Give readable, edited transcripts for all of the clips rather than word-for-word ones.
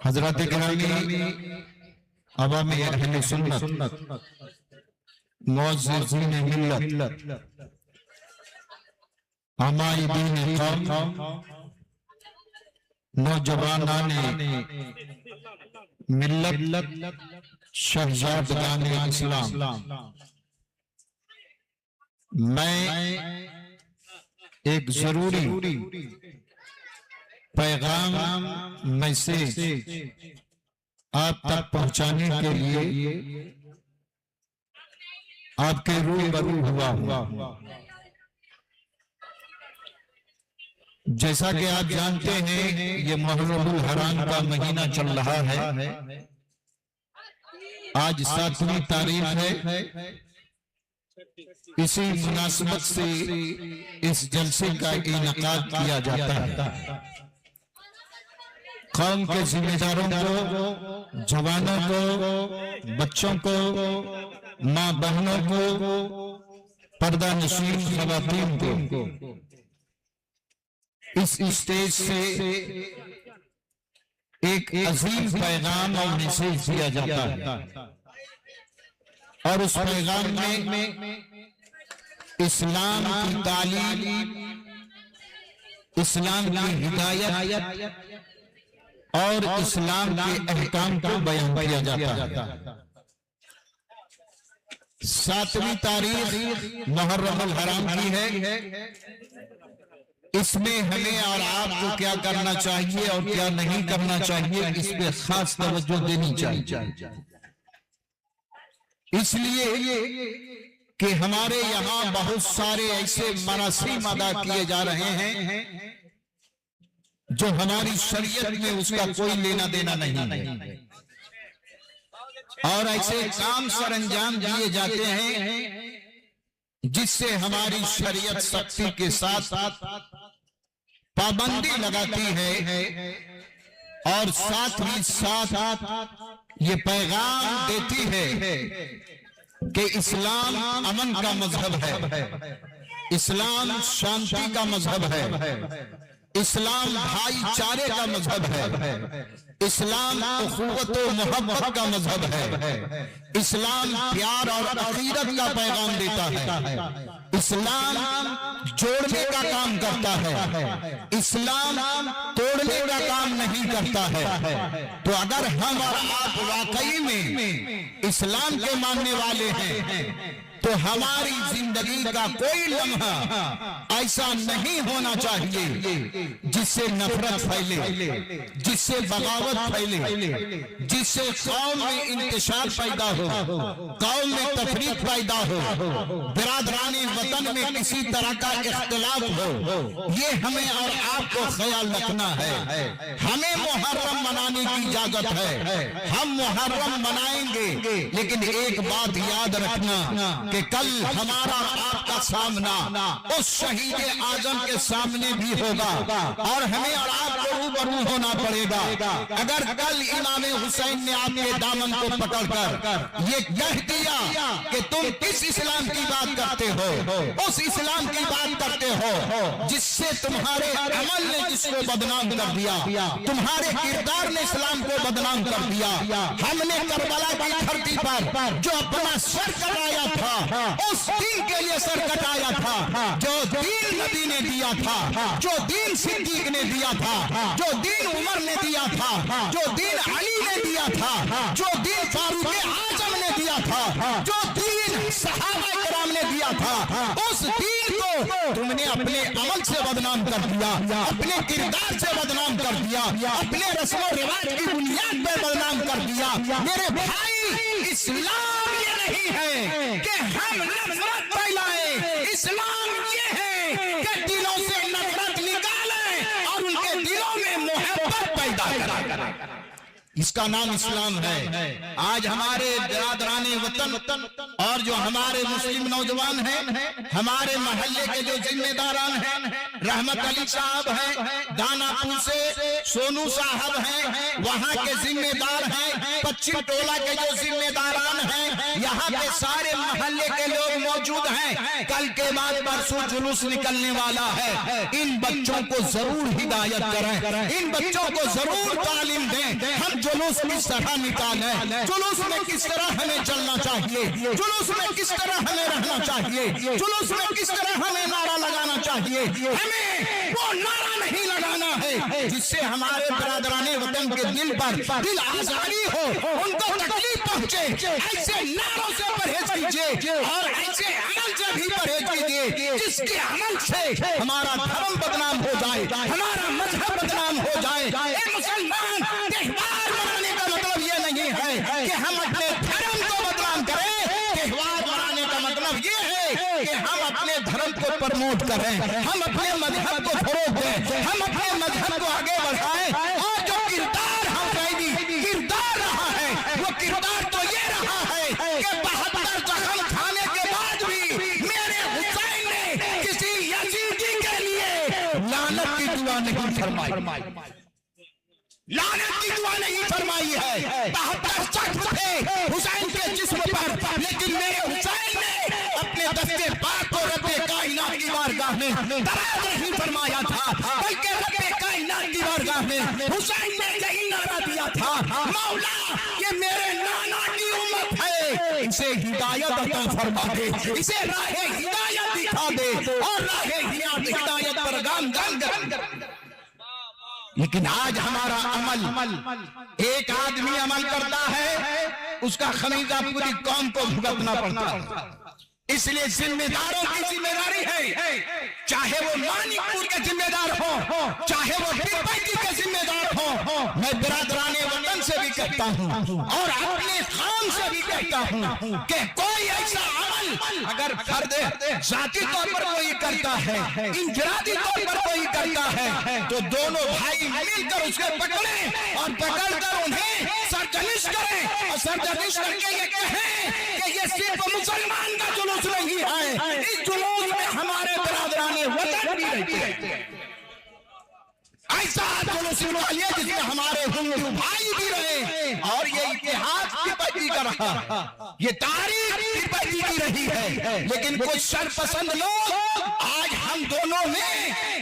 हजरत गिरामी अवाम अहले सुन्नत मुअज़्ज़िज़ीन मिल्लत हमायदीन कौम नौजवानान मिल्लत शहजादगान इस्लाम, मैं एक जरूरी पैगाम मैसेज आप तक पहुंचाने के लिए आपके रूबरू हुआ। जैसा कि आप जानते हैं, ये मुहर्रमुल हराम का महीना चल रहा है। आज 7वीं तारीख है। इसी मुनासिबत से इस जलसे का इनेकाद किया जाता है। कौम के जिम्मेदारों को, जवानों को, बच्चों को, माँ बहनों को, पर्दा नशीन ख़वातीन को इस स्टेज से एक अजीम पैगाम और मैसेज दिया जाता है। और उस पैगाम में इस्लाम की तालीम, इस्लाम की हिदायत और इस्लाम के अहकाम को बयान किया जाता है। 7वीं तारीख मुहर्रमुल हराम की है। इसमें हमें और आपको क्या करना चाहिए और क्या नहीं करना चाहिए, इस पे खास तवज्जो देनी चाहिए। इसलिए कि हमारे यहाँ बहुत सारे ऐसे मरासीम अदा किए जा रहे हैं जो हमारी शरीयत में उसका कोई लेना देना नहीं है, और ऐसे काम सरंजाम दिए जाते हैं जिससे हमारी शरीयत सख्ती के साथ पाबंदी लगाती है और साथ ही साथ ये पैगाम देती है कि इस्लाम अमन का मजहब है, इस्लाम शांति का मजहब है, इस्लाम भाईचारे का मजहब है, इस्लाम उखुवत व मोहब्बत का मजहब है, इस्लाम प्यार और अकीदत का पैगाम देता है, इस्लाम जोड़ने का काम करता है, इस्लाम तोड़ने का काम नहीं करता है। तो अगर हम और आप वाकई में इस्लाम के मानने वाले हैं तो हमारी जिंदगी का कोई लम्हा ऐसा नहीं होना चाहिए जिससे नफरत फैले, जिससे बगावत फैले, जिससे कौम में इंतशार पैदा हो, कौम में तफरीक पैदा हो, बिरादरानी वतन में किसी तरह का इख्तिलाफ हो। ये हमें और आपको ख्याल रखना है। हमें मुहर्रम मनाने की इजाजत है, हम मुहर्रम मनाएंगे, लेकिन एक बात याद रखना कि कल हमारा आपका सामना उस शहीद आजम के सामने भी होगा और हमें और आपको रूबरू होना पड़ेगा। अगर कल इमाम हुसैन ने आपके दामन को पकड़कर ये कह दिया कि तुम किस इस्लाम की बात करते हो, उस इस्लाम की बात करते हो जिससे तुम्हारे अमल ने जिसको बदनाम कर दिया, तुम्हारे किरदार ने इस्लाम को बदनाम कर दिया। हमने करबला की धरती पर जो अपना सर कटाया था, उस दीन के लिए सर कटाया था जो दीन नबी ने दिया था, जो दीन सिद्दीक ने दिया था, जो दीन उमर ने दिया था, जो दीन अली ने दिया था, जो दीन फारूक आजम ने दिया था, जो दीन सहाबा किराम ने दिया था, उस दीन को तुमने अपने अमल से बदनाम कर दिया, अपने किरदार से बदनाम कर दिया, अपने रस्म रिवाज की बुनियाद पर बदनाम कर दिया। मेरे भाई, इस्लाम ये नहीं है कि हम नफरत फैलाएं, इस्लाम ये है कि दिलों से नफरत निकालें और उनके दिलों में मोहब्बत पैदा करें। इसका नाम इस्लाम है। आज हमारे बिरादराने वतन और जो हमारे मुस्लिम नौजवान हैं, हमारे मोहल्ले के जो जिम्मेदारान हैं, रहमत अली साहब हैं, दानापुर से सोनू साहब हैं, वहां के जिम्मेदार हैं, पश्चिम टोला के जो जिम्मेदारान हैं, यहाँ के सारे मोहल्ले के लोग मौजूद हैं। कल के बाद परसों जुलूस निकलने वाला है। इन बच्चों को जरूर हिदायत करें, इन बच्चों को जरूर तालीम दें। हम जुलूस किस तरह निकालें, जुलूस में किस तरह हमें चलना चाहिए, जुलूस में किस तरह हमें रहना चाहिए, जुलूस में किस तरह हमें नारा लगाना चाहिए। हमें वो नारा नहीं लगाना है जिससे हमारे बिरादराने वतन के दिल पर दिल आजारी हो, उनको तकलीफ पहुंचे। ऐसे नारों से परहेज कीजिए और ऐसे अमल से भी परहेज कीजिए जिसके अमल से हमारा धर्म बदनाम हो जाए, हमारा मजहब बदनाम हो जाए। मुसलमान त्योहार मनाने का मतलब ये नहीं है कि हम अपने धर्म को बदनाम करें। त्योहार मनाने का मतलब ये है कि हम अपने धर्म को प्रमोट करें, हम अपने मजहब को फरोग दें, हम अपने मजहब को आगे बढ़ाएं। और जो किरदार हम किरदार रहा है, वो किरदार तो ये रहा है कि 72 जख्म खाने के बाद भी मेरे हुसैन ने किसी यजीदी के लिए लानत की दुआ नहीं फरमाई, लानत की दुआ नहीं फरमाई है। 72 जख्म थे हुसैन के जिस्म पर, लेकिन मेरे हुसैन ने अपने दस्ते पाक को रब्बे कायनात की बारगाह में दराज नहीं फरमाया था, बल्कि रब्बे कायनात की बारगाह में हुसैन ने यही नारा दिया था, मौला ये मेरे नाना की उम्मत है, इसे हिदायत अता फरमा दे, इसे राहे हिदायत दिखा दे और राहे हिदायत पर गामजन कर। लेकिन आज हमारा अमल, एक आदमी अमल करता है, उसका खमीजा पूरी कौम को भुगतना पड़ता है। इसलिए जिम्मेदारों की जिम्मेदारी है, चाहे वो मानिकपुर के जिम्मेदार हो, चाहे वो टिब्बती के जिम्मेदार हो। मैं बिरादराने वतन से भी कहता हूँ और अपने खान से भी कहता हूँ कि कोई ऐसा अमल अगर फर्द जाती तौर पर कोई करता है, इंफरादी तौर पर कोई करता है, तो दोनों भाई मिलकर उसको पकड़े और पकड़कर उन्हें सरजनिश करें और सरजनिश करके ये कहें कि ये सिर्फ मुसलमान का जुलूस नहीं है, इस जुलूस में हमारे बिरादराने वतन भी रहते हैं। ऐसा जुलूस निकालिए जिसमें हमारे हिंदू भाई भी रहे और ये इतिहास तिब्बती का रहा, ये तारीख तिब्बती की रही है। लेकिन कुछ शरपसंद लोग आज हम दोनों में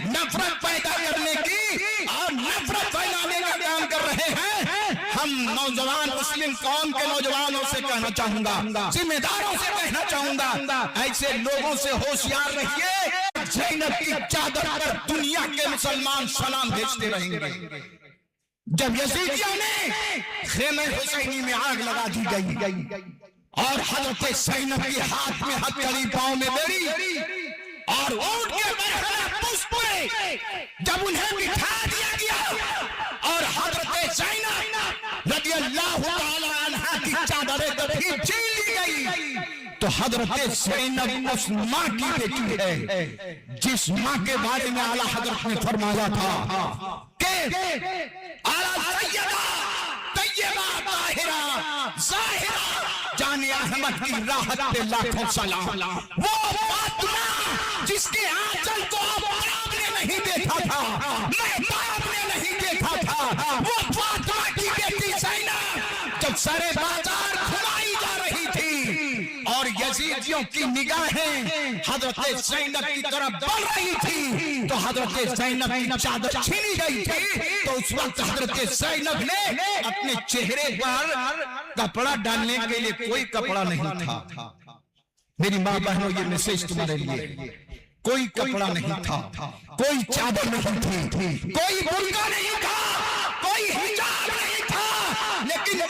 नफरत पैदा करने की और नफरत फैलाने का काम कर रहे हैं। हम नौजवान मुस्लिम कौम के नौजवानों से कहना चाहूंगा, जिम्मेदारों से कहना चाहूंगा, ऐसे लोगों से होशियार रहिए। ज़ैनब की चादर पर दुनिया के मुसलमान सलाम भेजते रहेंगे। जब यजीदियों ने खेमे हुसैनी में आग लगा दी गई और हजरत ज़ैनब के हाथ में हथकड़ी, पांव में बेड़ी और ऊंट के बरहला पुष्प जब उन्हें बिठा दिया गया और हजरत ज़ैनब रज़ियल्लाहु ताला अन्हा की चादरें कभी छीन ली गई, तो हजरत ज़ैनब उस माँ की बेटी है जिस माँ के बारे में आला हजरत ने फरमाया था कि आला सैयदा तैयबा ताहिरा ज़ाहिरा जाने अहमद की राहत पे लाखों सलाम। वो फातिमा जिसके आंचल को आपने नहीं देखा था, महताब ने नहीं देखा था, वो फातिमा की बेटी ज़ैनब जब सरे बाजार घुमाई जा रही थी और यजीदियों की निगाहें हजरत ज़ैनब की तरफ बढ़ रही थी, तो हजरत ज़ैनब की चादर छीनी गई थी। तो उस वक्त हजरत ज़ैनब ने अपने चेहरे पर कपड़ा डालने के लिए कोई कपड़ा नहीं था। मेरी माँ बहनों, ये मैसेज तुम्हारे लिए, कोई कपड़ा नहीं था, कोई चादर नहीं थी, कोई बुर्का नहीं था, कोई हिजाब नहीं था, लेकिन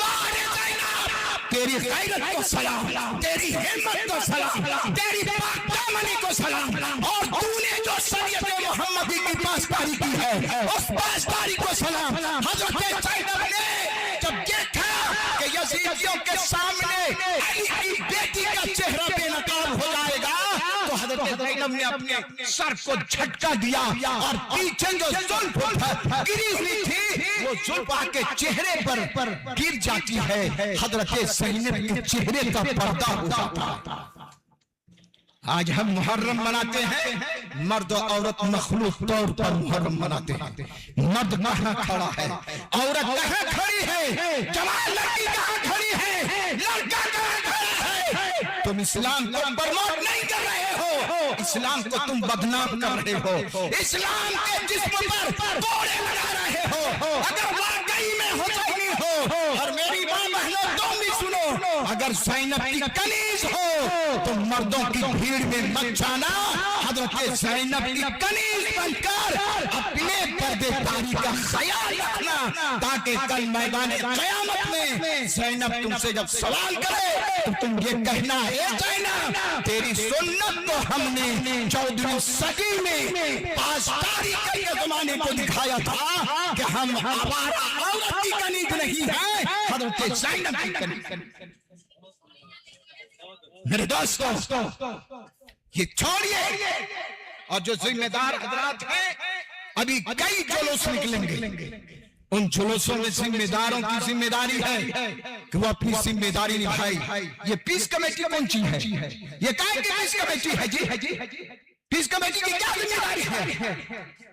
तेरी गैरत को सलाम, तेरी हिम्मत को सलाम, तेरी पाकदामनी को सलाम, और तूने जो शरीयत मोहम्मदी की पासदारी की है उस पासदारी को सलाम। हजरत ज़ैनब ने जब देखा कि यजीदियों के सामने अली की बेटी का चेहरा बेनकाब हो जाएगा, तो हजरत ज़ैनब ने अपने सर को झटका दिया और पीछे जो जुल्फ गिरी हुई थी वो जुल्फ आके चेहरे पर गिर जाती है, हजरत ज़ैनब के चेहरे का पर्दा हो जाता है। आज हम मुहर्रम मनाते हैं, मर्द और औरत मखलूक तौर पर मुहर्रम मनाते हैं। मर्द कहाँ खड़ा है, औरत कहाँ खड़ी है, जवान लड़की कहाँ खड़ी है, लड़का कहाँ खड़ा है। तुम इस्लाम को प्रमोट नहीं कर रहे हो, इस्लाम को तुम बदनाम कर रहे हो, इस्लाम के जिस्म पर कोड़े लगा रहे हो। अगर वाकई में हुसैनी हो, और मेरी माँ बहनों तुम भी सुनो, अगर ज़ैनब की कनीज हो तो मर्दों की भीड़ में मत जाना, हज़रत ज़ैनब की कनीज बनकर अपने पर्देदारी का ख्याल रखना, ताकि कल मैदान क़यामत में ज़ैनब तुमसे जब सवाल करे तो तुम ये कहना, हे ज़ैनब तेरी सुन्नत तो हमने 14वीं सदी में पासदारी के जमाने को दिखाया था कि हम आवारा औरत की कनीज नहीं है, हज़रत ज़ैनब की कनीज। मेरे दोस्तों ये छोड़िए, और जो जिम्मेदार हजरात हैं, अभी कई जुलूस निकलेंगे, उन जुलूसों में जिम्मेदारों की जिम्मेदारी है कि वो अपनी जिम्मेदारी निभाए। ये पीस कमेटी कौन सी है, ये काय की पीस कमेटी है जी? पीस कमेटी की क्या जिम्मेदारी है?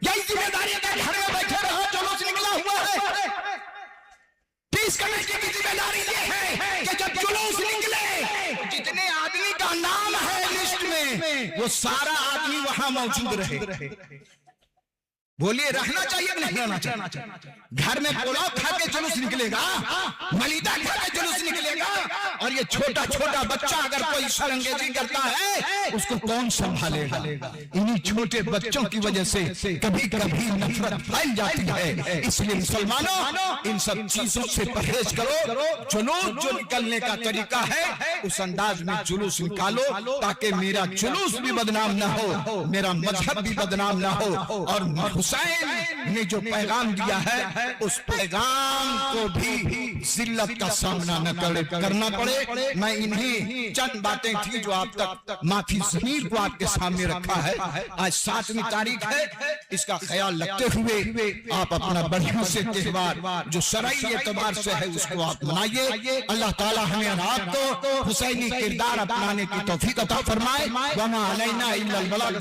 यही जिम्मेदारी है, घर में बैठे रहो, जुलूस निकला हुआ है। पीस कमेटी की जिम्मेदारी ये है कि जब जुलूस निकले, जितने आदमी का नाम है लिस्ट में, वो सारा आदमी वहां मौजूद रहे। बोलिए, रहना चाहिए कि नहीं रहना चाहिए? घर में पुलाव खा के जुलूस निकलेगा, मलीदा खा के जुलूस निकलेगा, और ये छोटा छोटा बच्चा अगर कोई शर्मंगेजी करता है उसको कौन संभालेगा? इन्हीं छोटे बच्चों की वजह से कभी कभी नफरत फैल जाती है। इसलिए मुसलमानों, इन सब चीजों से परहेज करो। जुलूस जो निकलने का तरीका है उस अंदाज में जुलूस निकालो, ताकि मेरा जुलूस भी बदनाम ना हो, मेरा मजहब भी बदनाम ना हो, और हुसैन ने जो पैगाम दिया है उस पैगाम को भी जिल्लत का सामना न करना पड़े। मैं इन्हीं चंद बातें थी जो आप तक माफी ज़मीर को आपके सामने रखा है। आज 7वीं तारीख है, इसका ख्याल रखते हुए आप अपना बढ़िया से त्योहार जो शरई एतबार से है उसको आप मनाइए। अल्लाह ताला हमें और आपको हुसैनी किरदार अपनाने की तौफीक अता फरमाए। वमा अलैना इल्लल बलाग।